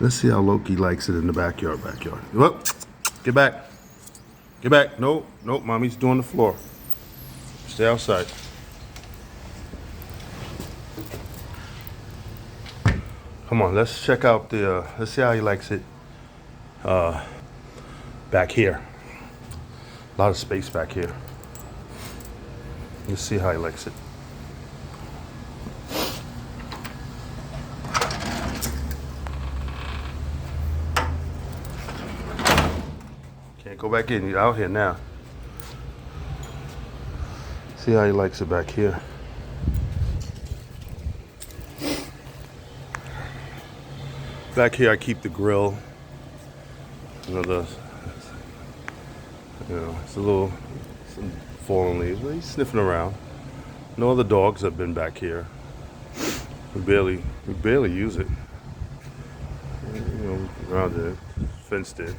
Let's see how Loki likes it in the backyard. Whoop! Get back. Get back. Nope. Nope. Mommy's doing the floor. Stay outside. Come on. Let's check out the. Let's see how he likes it. Back here. A lot of space back here. Let's see how he likes it. Can't go back in. You're out here now. See how he likes it back here. Back here I keep the grill. You know, it's a little some fallen leaves, but he's sniffing around. No other dogs have been back here. We barely use it. You know, around it, fenced in.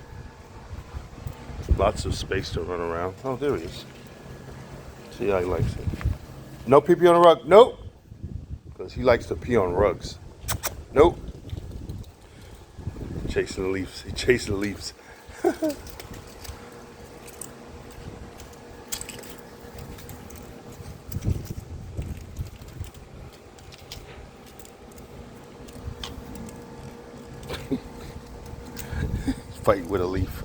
Lots of space to run around. Oh, there he is. See how he likes it. No pee-pee on the rug. Nope. Because he likes to pee on rugs. Nope. Chasing the leaves. He chasing the leaves. Fight with a leaf.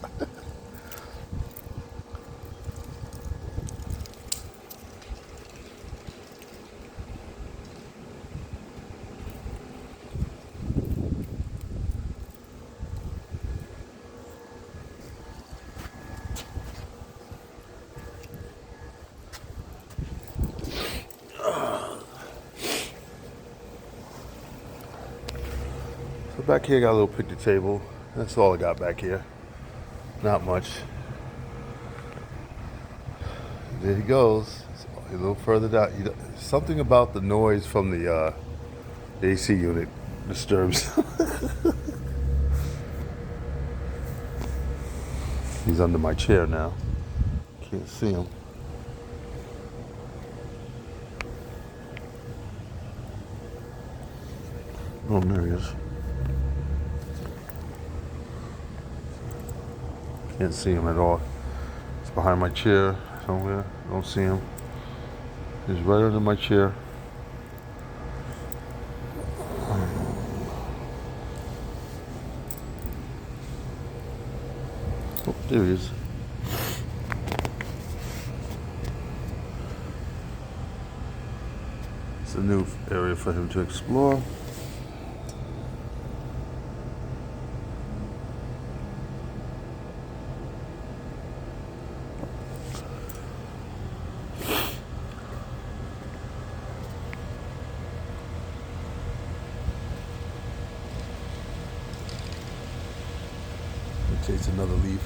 So back here, got a little picnic table. That's all I got back here. Not much. There he goes. A little further down. Something about the noise from the AC unit disturbs. He's under my chair now. Can't see him. Oh, there he is. Can't see him at all. It's behind my chair somewhere. Don't see him. He's right under my chair. Oh, there he is. It's a new area for him to explore. Chase another leaf.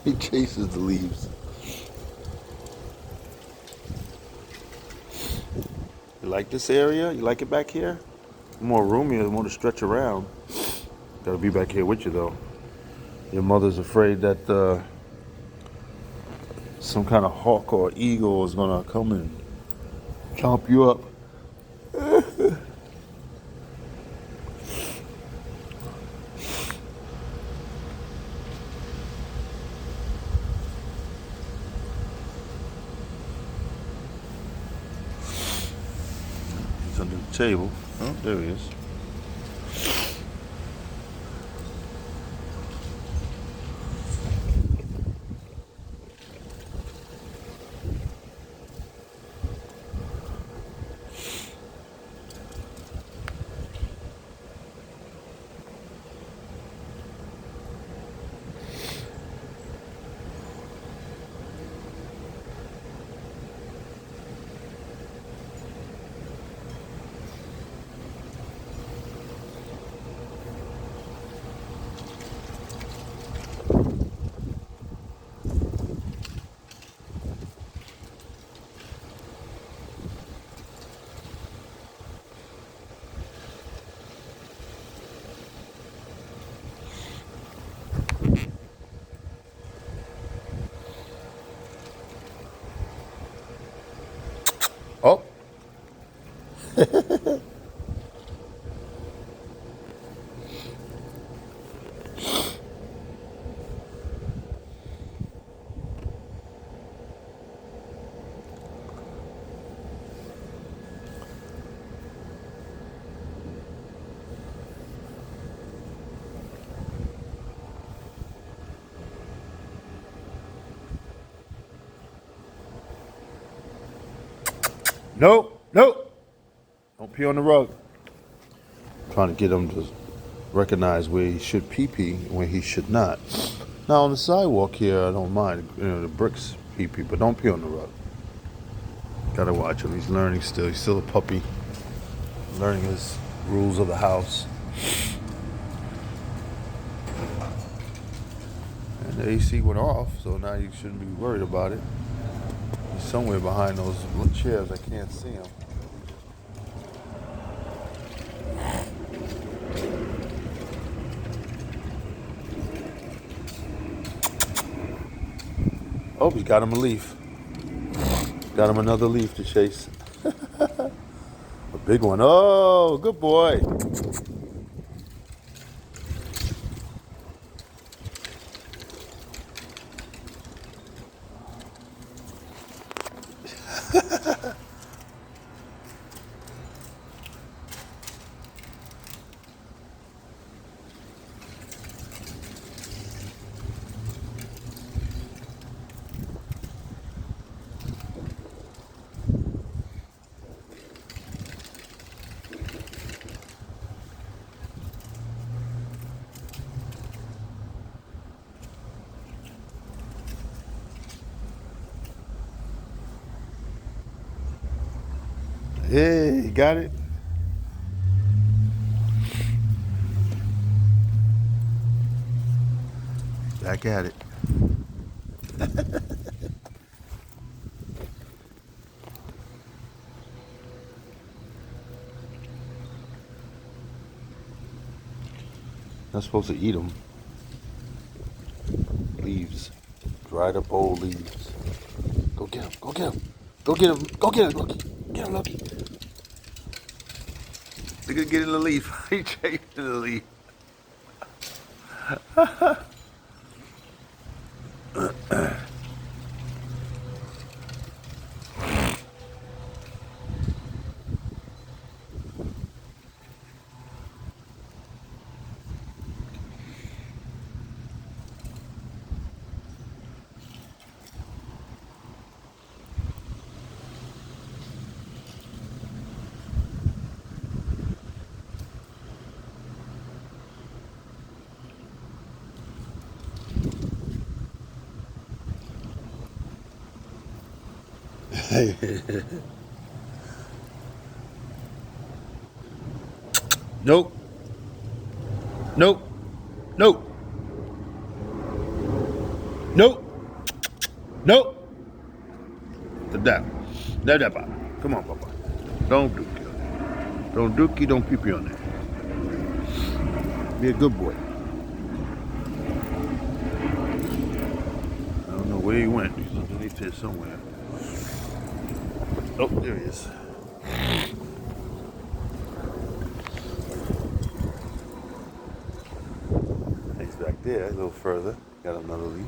He chases the leaves. You like this area? You like it back here? More roomy, more to stretch around. Gotta be back here with you though. Your mother's afraid that some kind of hawk or eagle is gonna come and chomp you up. He's under the table. Oh, there he is. Nope, nope. Don't pee on the rug. Trying to get him to recognize where he should pee and where he should not. Now on the sidewalk here, I don't mind. The bricks pee, but don't pee on the rug. Gotta watch him. He's learning still. He's still a puppy. Learning his rules of the house. And the AC went off, so now you shouldn't be worried about it. He's somewhere behind those little chairs. I can't see him. Oh, he got him a leaf. Got him another leaf to chase. A big one. Oh, good boy. Hey, you got it? Back at it. Not supposed to eat them. Leaves. Dried up old leaves. Go get him. Go get him. Go get him. Go get him, Loki. Get him, Loki. Look at getting the leaf. He chasing the leaf. Nope. Nope. Nope. Nope. Nope. That. Papa. Come on, Papa. Don't dookie. Don't dookie, don't pee on that. Be a good boy. I don't know where he went. He's underneath here somewhere. Oh, there he is. He's back there, a little further. Got another leaf.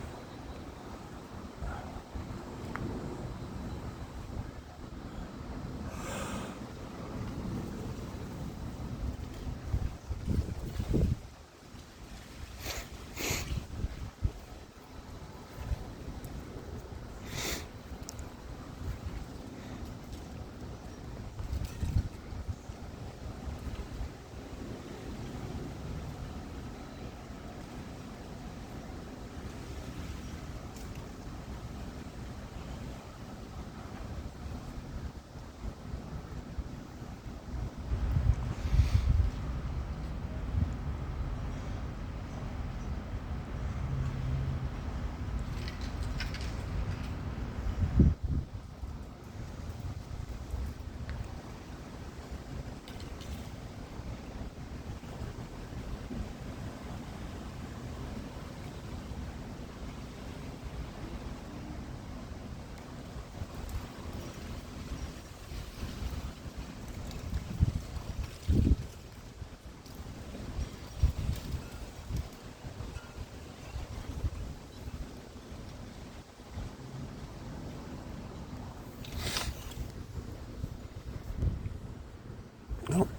Nope.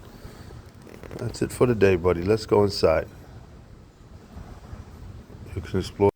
That's it for the day, buddy. Let's go inside. You can explore.